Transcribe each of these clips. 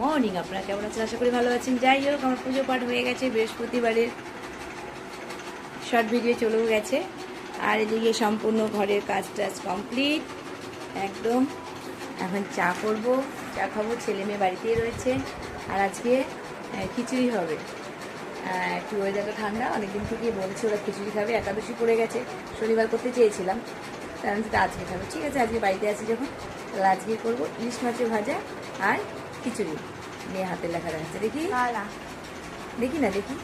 Morning, আপনারা কেমন আছেন? আশা করি ভালো আছেন। যাই হোক, আমার পুজো পাঠ হয়ে গেছে, বৃহস্পতিবারের শর্ট ভিডিও চলেও গেছে। আর এদিকে সম্পূর্ণ ঘরের কাজ টাজ কমপ্লিট একদম। এখন চা করব, চা খাবো, ছেলে মেয়ে বাড়িতেই রয়েছে। আর আজকে খিচুড়ি হবে। একটু ওয়েদারটা ঠান্ডা, অনেকদিন থেকে বলছে ওরা খিচুড়ি খাবে, একাদশী পড়ে গেছে, শনিবার করতে চেয়েছিলাম, তার মধ্যে আজকে খাবো। ঠিক আছে, আজকে বাড়িতে আছি যখন, তাহলে আজকে করবো ইলিশ মাছের ভাজা আর খিচুড়ি। মেয়ে হাতের লেখা দেখাচ্ছে, দেখি দেখি না দেখি।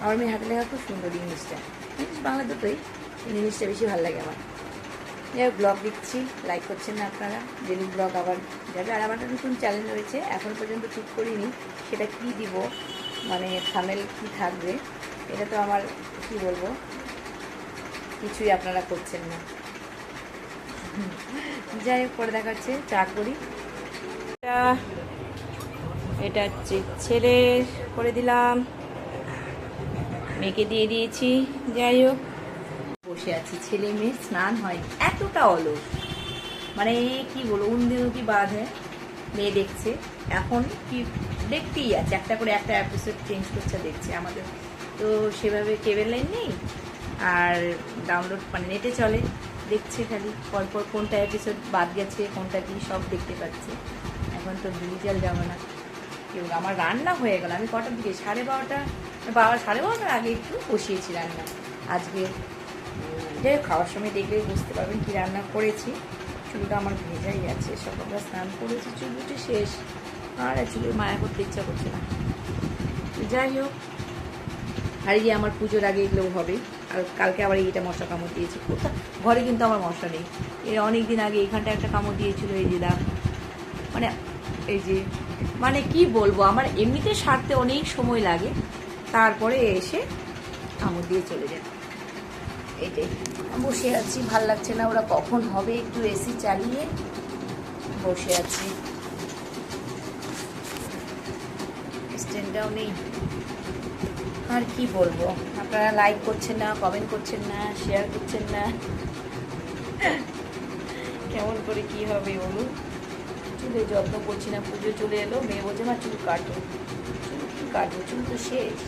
আমার মেয়ে হাতের লেখা খুব সুন্দর, ইংলিশটা, ইংলিশ বাংলা দুটোই, ইংলিশটা বেশি ভালো লাগে আমার। যাই ব্লগ দিচ্ছি, লাইক করছেন না আপনারা, ডেলি ব্লগ আবার যাবে। আর আমার একটা নতুন চ্যালেঞ্জ রয়েছে, এখন পর্যন্ত ঠিক করিনি সেটা কি দিব, মানে থাম্বনেল কি থাকবে। এটা তো আমার কি বলবো, কিছুই আপনারা করছেন না। যাই হোক, পরে দেখা হচ্ছে, চা করি। এটা হচ্ছে ছেলে করে দিলাম, মেয়েকে দিয়ে দিয়েছি। যাই হোক, বসে আছি, ছেলে মেয়ে স্নান হয়, এতটা অলস, মানে কি বলবো, উনদিনও কি বাদ হয়। মেয়ে দেখছে, এখন কি দেখতেই আছে, একটা করে একটা এপিসোড চেঞ্জ করছে, দেখছে। আমাদের তো সেভাবে কেবল লাইন নেই, আর ডাউনলোড মানে নেটে চলে, দেখছে খালি পরপর কোনটা এপিসোড বাদ গেছে, কোনটা কি সব দেখতে পাচ্ছে। এখন তো ডিজিটাল জামানা। কেউ আমার রান্না হয়ে গেল, আমি কটার দিকে, 12:30, 12:30 আগে একটু বসিয়েছি রান্না আজকে। যাই হোক, খাওয়ার সময় দেখলে বুঝতে পারবেন কী রান্না করেছি। চুলটা আমার ভেজাই আছে, সকালবেলা স্নান করেছি, চুল উঠে শেষ, আর চুলের মায়া করতে ইচ্ছা করছে না। যাই হোক, আর এই যে আমার পুজোর আগে এগুলোও হবে। আর কালকে আবার এইটা মশা কামড় দিয়েছি, কোথাও ঘরে কিন্তু আমার মশা নেই। এর অনেক দিন আগে এইখানটা একটা কামড় দিয়েছিল, এই যে দাগ, মানে এই যে, মানে কি বলবো, আমার এমনিতে সারতে অনেক সময় লাগে, তারপরে এসে কামড় দিয়ে চলে যায়। এটাই বসে আছি, ভাল লাগছে না, ওরা কখন হবে, একটু এসি চালিয়ে বসে আছি। স্ট্যান্ডটাও নেই, আর কি বলবো, আপনারা লাইক করছেন না, কমেন্ট করছেন না, শেয়ার করছেন না, কেমন করে কি হবে বলুন। চুলে যত্ন করছি না, পুজো চলে এলো, মেয়ে বলছে মা চুল কাটো, চুল কি কাটবো, চুল তো শেষ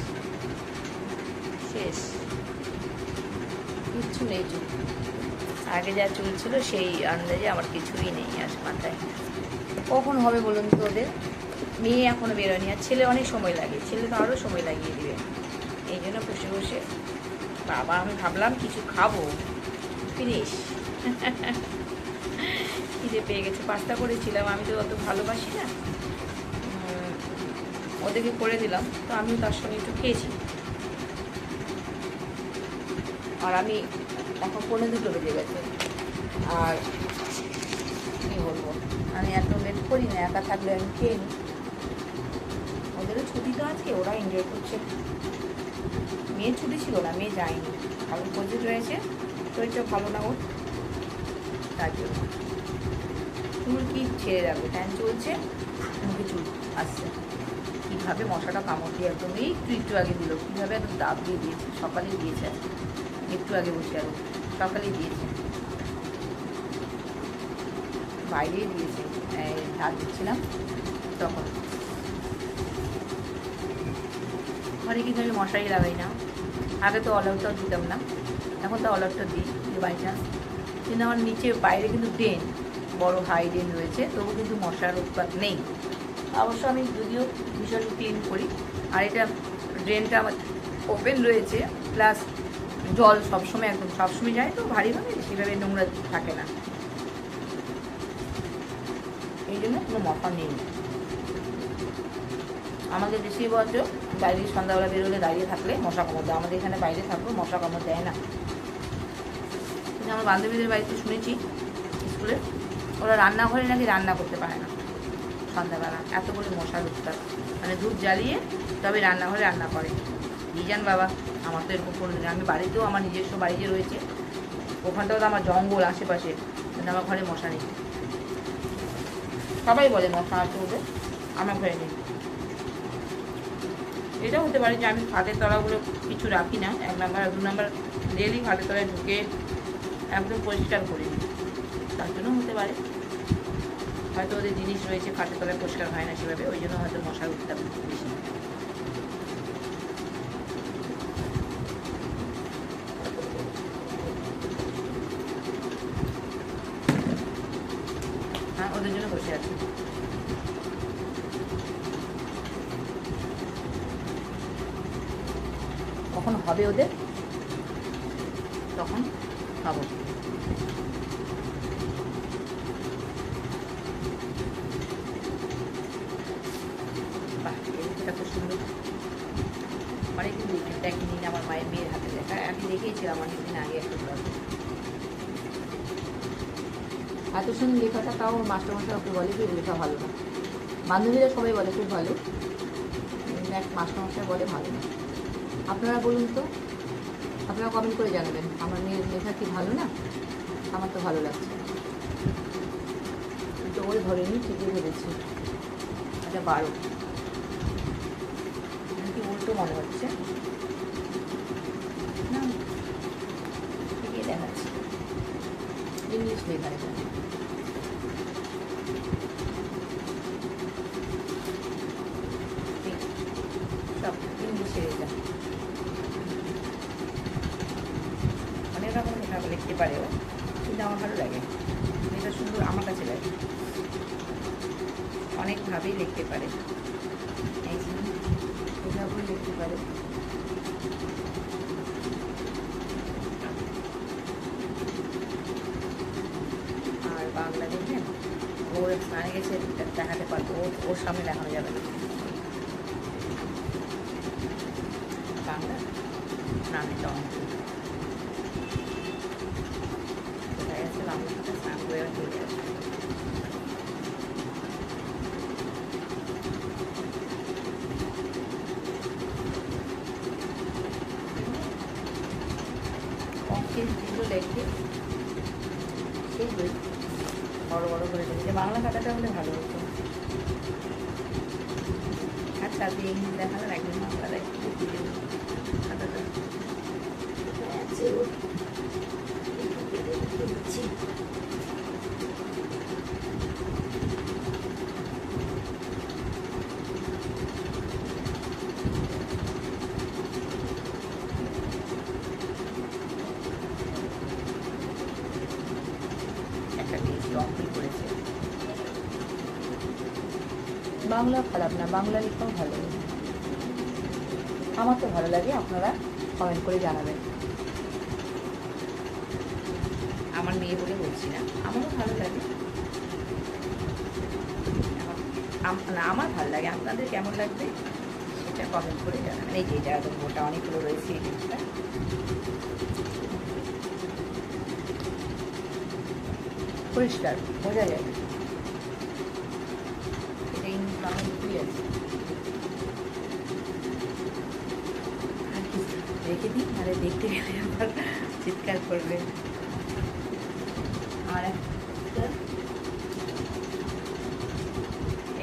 শেষ, কিচ্ছু নেই চুল। আগে যা চুল ছিল সেই আন্দাজে আমার কিছুই নেই আজ মাথায়। কখন হবে বলুন তো ওদের, মেয়ে এখনও বেরোয়নি, আর ছেলে অনেক সময় লাগে, ছেলে তো আরও সময় লাগিয়ে দিবে। এই জন্য বসে বসে, বাবা আমি ভাবলাম কিছু খাবো, ফিনিশ। খিদে পেয়ে গেছে, পাস্তা করেছিলাম, আমি তো অত ভালোবাসি না, ওদেরকে করে দিলাম, তো আমিও তার সঙ্গে একটু খেয়েছি। আর আমি এখন 1:45 বেজে গেছে, আর কী বলবো, আমি এত লেট করি না, একা থাকলে আমি খেয়ে নিই। ওদেরও ছুটি তো আছে, ওরা এনজয় করছে। মেয়ের ছুটি ছিল না, মেয়ে যায়নি, কারণ প্রজেক্ট রয়েছে, শরীরটা ভালো না ওর, তার জন্য। চুল কি ছেড়ে যাবে, ফ্যান চলছে, মুখে চুল আসছে। কীভাবে মশাটা কামড় দিয়ে একদম একটু আগে দিল, কীভাবে একদম দাব দিয়ে দিয়েছে, সকালেই দিয়েছে, একটু আগে বসে আরো সকালেই দিয়েছে, বাইরেই দিয়েছে, হাত দিচ্ছিলাম তখন। ঘরে কিন্তু আমি মশারি লাগাই না, আগে তো অল আউটটাও দিতাম না, এখন তো অল আউটটা দিই বাই চান্স। কিন্তু আমার নিচে বাইরে কিন্তু ড্রেন, বড় হাই ড্রেন রয়েছে, তবু কিন্তু মশার উৎপাত নেই। অবশ্য আমি যদিও ভীষণ ক্লিন করি, আর এটা ড্রেনটা আমার ওপেন রয়েছে, প্লাস জল সবসময় একদম সবসময় যায় তো ভারীভাবে, সেভাবে নোংরা থাকে না, এই জন্য কোনো মশা নেই। আমাদের দেশে বলছো বাইরে সন্ধ্যাবেলা বেরোলে দাঁড়িয়ে থাকলে মশা কামড় দেয়, আমাদের এখানে বাইরে থাকলেও মশা কামড় দেয় না। কিন্তু আমার বান্ধবীদের বাড়িতে শুনেছি স্কুলে, ওরা রান্নাঘরে নাকি রান্না করতে পারে না সন্ধ্যাবেলা, এত বলে মশার উৎপাত, মানে ধূপ জ্বালিয়ে তবে রান্নাঘরে রান্না করে। কি জান বাবা, আমার তো এরকম কোনো দিন, আমি বাড়িতেও আমার নিজস্ব বাড়ি যে রয়েছে ওখানটাও তো আমার জঙ্গল আশেপাশে, কিন্তু আমার ঘরে মশা নেই। সবাই বলে মশা আছে ওদের, আমার ঘরে নেই। এটাও হতে পারে যে আমি খাটের তলাগুলো কিছু রাখি না, 1 নাম্বার আর 2 নাম্বার ডেলি খাটের তলায় ঢুকে একদম পরিষ্কার করি, তার জন্য হতে পারে। হয়তো ওদের জিনিস রয়েছে, খাটের তলায় পরিষ্কার হয় না সেভাবে, ওই জন্য হয়তো মশার উত্তাপ বেশি। হ্যাঁ, ওদের জন্য বসে আছি। কখন হবে ওদের, তখন খাবো। বাহ, এটা খুব সুন্দর। অনেকদিন দেখিনি, আমার মায়ের মেয়ের হাতে দেখা, আমি দেখেছিলাম অনেকদিন আগে একটা ব্লগ। এত সুন্দর লেখাটা, তাও মাস্টারমশাই ওকে বলে যে লেখা ভালো না। বান্ধবীরা সবাই বলে খুব ভালো, মাস্টারমশাই বলে ভালো না। আপনারা বলুন তো, আপনারা কমেন্ট করে জানাবেন আমার মেয়ের লেখা কি ভালো না? আমার তো ভালো লাগছে। তো ওই ধরেনি, ঠিকই ধরেছি। আচ্ছা 12 কি উল্টো মনে হচ্ছে না, ঠিকই দেখাচ্ছি। ইংলিশ লেখা এটা। সব ইংলিশের এটা। অনেক রকম লেখা লিখতে পারেও, কিন্তু আমার ভালো লাগে, এটা সুন্দর আমার কাছে লাগে। অনেকভাবেই লিখতে পারে, এই যে এভাবেও লিখতে পারে। আর বাংলা দেখবেন, ওর স্নানে গেছে দেখাতে পারবো, ওর সামনে দেখানো যাবে না। বাংলা স্নানে যাওয়া কোথায় আছে, বাংলা সাথে স্নান করে চলে আসে। যেগুলো লেখে সেগুলোই বড় বড় করে লিখে, বাংলা খাতাটা হলে ভালো হতো। আচ্ছা, আপনি ইংলিশ দেখালেন, একদিন বাংলা দেখি খাতাটা। বাংলা খারাপ না, বাংলা লেখাও ভালো, আমার তো ভালো লাগে। আপনারা কমেন্ট করে জানাবেন। আমার মেয়ে বলে বলছি না, আমারও ভালো লাগে, আমার ভালো লাগে। আপনাদের কেমন লাগবে সেটা কমেন্ট করে জানাবেন। এই যে এটা একদম মোটা অনেকগুলো রয়েছে, এই জিনিসটা পরিষ্কার বোঝা যায়। এটা ইংলিশ বাংলা দুটোই আছে। আর কি রেখে দিই, নাহলে দেখতে গেলে আবার চিৎকার করবে। আর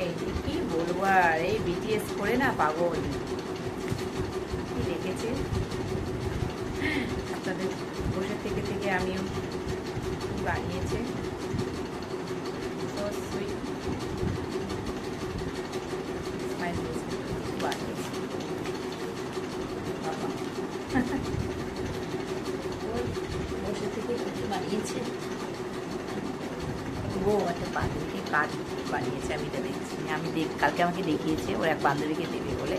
এই কি বলবো, আর এই বিটিএস করে না পাগল, কি রেখেছে আপনাদের বসে থেকে থেকে আমিও বানিয়েছে। বসে থেকে বানিয়েছে, ও একটা বান্ধবীকে কার্ড বানিয়েছে, আমি এটা দেখছি। কালকে আমাকে দেখিয়েছে, ওর এক বান্ধবীকে দেবে বলে।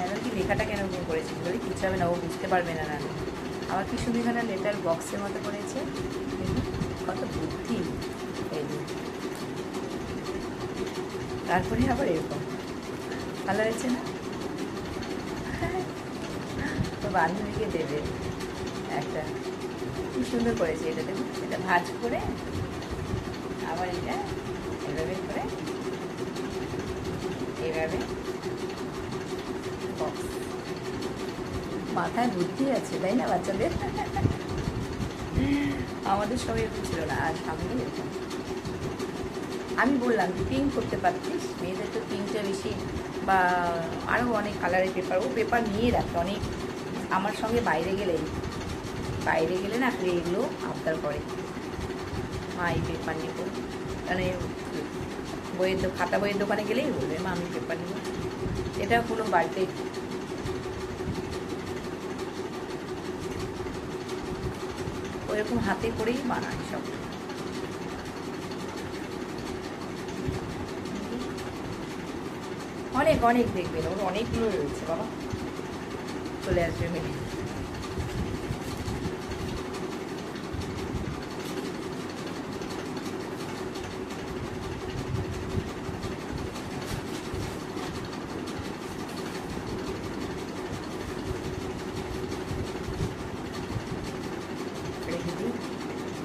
এবার কি লেখাটা কেন করেছি বলে কিছু হবে না, ও বুঝতে পারবে না। আবার কি সুন্দর এখানে লেটার বক্সের মতো করেছে, কত বুদ্ধি। এই তারপরে আবার এরকম ভালো হয়েছে না, তো বান্ধবীকে দেবে একটা। কি সুন্দর করেছে এটা, দেখুন এটা ভাঁজ করে আবার এটা এভাবে করে এইভাবে বক্স। মাথায় বুদ্ধি আছে, তাই না বাচ্চাদের? আমাদের সবাই এরকম ছিল না। আর সামনে এরকম আমি বললাম যে পিঙ্ক করতে পারতিস, মেয়েদের তো পিঙ্কটা বেশি, বা আরও অনেক কালারের পেপার, ও পেপার নিয়ে রাখে অনেক। আমার সঙ্গে বাইরে গেলে বাইরে গেলে না খালি এগুলো আবদার করে, মা এই পেপার নিব, মানে খাতা বইয়ের দোকানে গেলেই বলবে মা আমি পেপার নিব। এটা কোনো বার্থডে, ওইরকম হাতে করেই বানায় সব। অনেক অনেক দেখবেন, ওর অনেকগুলো রয়েছে বাবা, চলে আসবে মেয়ে।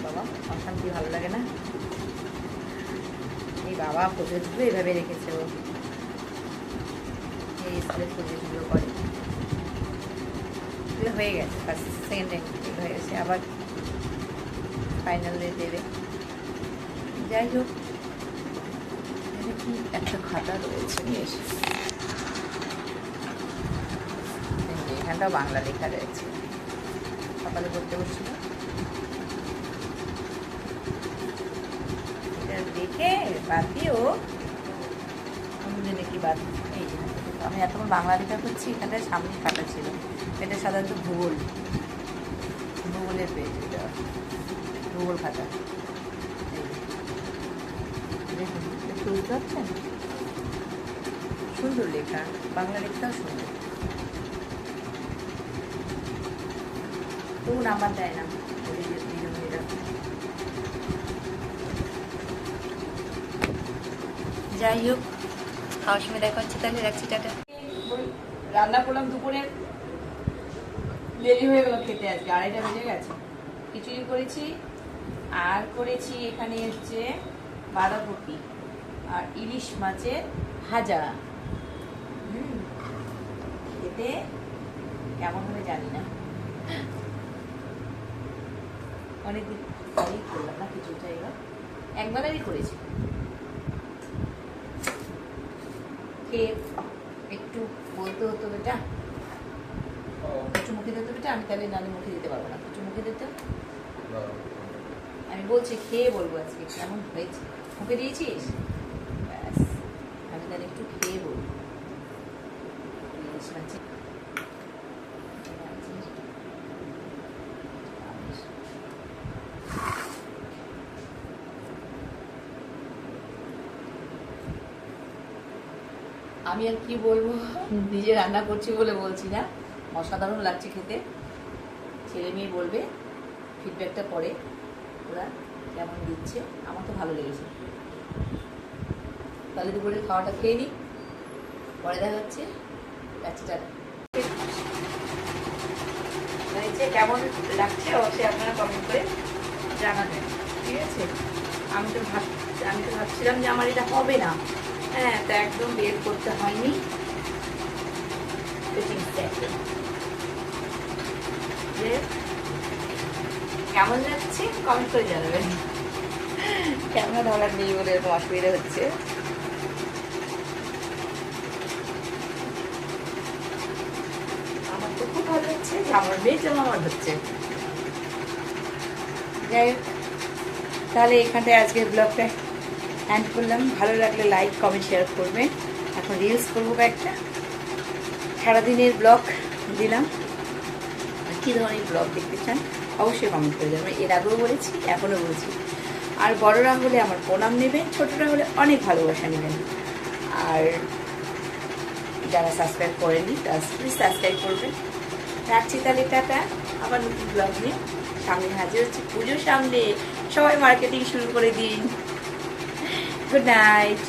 বাবা অশান্তি ভালো লাগে না, এই বাবা প্রজেক্টগুলো এভাবে রেখেছে, ও এই স্কুলের প্রজেক্টগুলো করে, হয়ে গেছে ফার্স্ট সেকেন্ড হয়ে গেছে, আবার ফাইনালে দেবে। যাই হোক, এটা কি একটা খাতা রয়েছে নিয়ে এসে, এখানটাও বাংলা লেখা রয়েছে, সকালে পড়তে বসছিল, এটা দেখে বাদ দিও কি বাদ। এই আমি এতক্ষণ বাংলা লেখা করছি, এখানটায় সামনে খাতা ছিল, এটা সাধারণত ভূগোলের পেজ, এটা ভূগোল খাতা। দেখুন একটু বুঝতে পারছেন, সুন্দর লেখা, বাংলা লেখাটাও সুন্দর, তবু নাম্বার দেয় না। যাই হোক, খাওয়ার সময় দেখা হচ্ছে, তাহলে রাখছি, টাটা। রান্না করলাম দুপুরে, দেরি হয়ে গেল খেতে, আজকে 2:30 বেজে গেছে। খিচুড়ি করেছি, আর করেছি এখানে হচ্ছে বাঁধাকপি আর ইলিশ মাছের ভাজা। খেতে কেমন হবে জানি না, অনেকদিন করলাম না খিচুড়িটা, এবার একবারেরই করেছি। খেয়ে একটু বলতে হতো বেটা, একটু মুখে দিতে বেটা, আমি তাহলে নানি মুখে দিতে পারবো না, একটু মুখে দিতে। আমি বলছি খেয়ে বলবো আজকে কেমন হয়েছে, মুখে দিয়েছিস, ব্যাস আমি তাহলে একটু খেয়ে বলবো। আমি আর কি বলবো, নিজে রান্না করছি বলে বলছি না, অসাধারণ লাগছে খেতে। ছেলে মেয়ে বলবে, ফিডব্যাকটা পরে ওরা কেমন দিচ্ছে, আমার তো ভালো লেগেছে। তাহলে দুপুরে খাওয়াটা খেয়ে নিই, পরে দেখা যাচ্ছে, যাচ্ছি টাটা। কেমন লাগছে অবশ্যই আপনারা কমেন্ট করে জানাবেন, ঠিক আছে। আমি তো ভাবছিলাম যে আমার এটা হবে না, হ্যাঁ, তা একদম বের করতে হয়নি। কেমন লাগছে কমেন্ট করে জানাবেন, কেমন ধরার নেই বলে এরকম অসুবিধা হচ্ছে। আমার তো খুব ভালো হচ্ছে, আমার মেয়ে যেমন আমার হচ্ছে। যাই হোক, তাহলে এখানটায় আজকের ব্লগটা এন্ড করলাম। ভালো লাগলে লাইক কমেন্ট শেয়ার করবেন। এখন রিলস করবো একটা, সারাদিনের ব্লগ দিলাম, কী ধরনের ব্লগ দেখতে চান অবশ্যই কমেন্ট করে যাবেন। এর আগেও বলেছি, এখনও বলছি। আর বড়রা হলে আমার প্রণাম নেবেন, ছোটরা হলে অনেক ভালোবাসা নেবেন। আর যারা সাবস্ক্রাইব করেনি তারা প্লিজ সাবস্ক্রাইব করবেন। রাখছি তাহলে, টাটা। আবার নতুন ব্লগ নিয়ে সামনে হাজির হচ্ছে, পুজোর সামনে, সবাই মার্কেটিং শুরু করে দিন। Good night.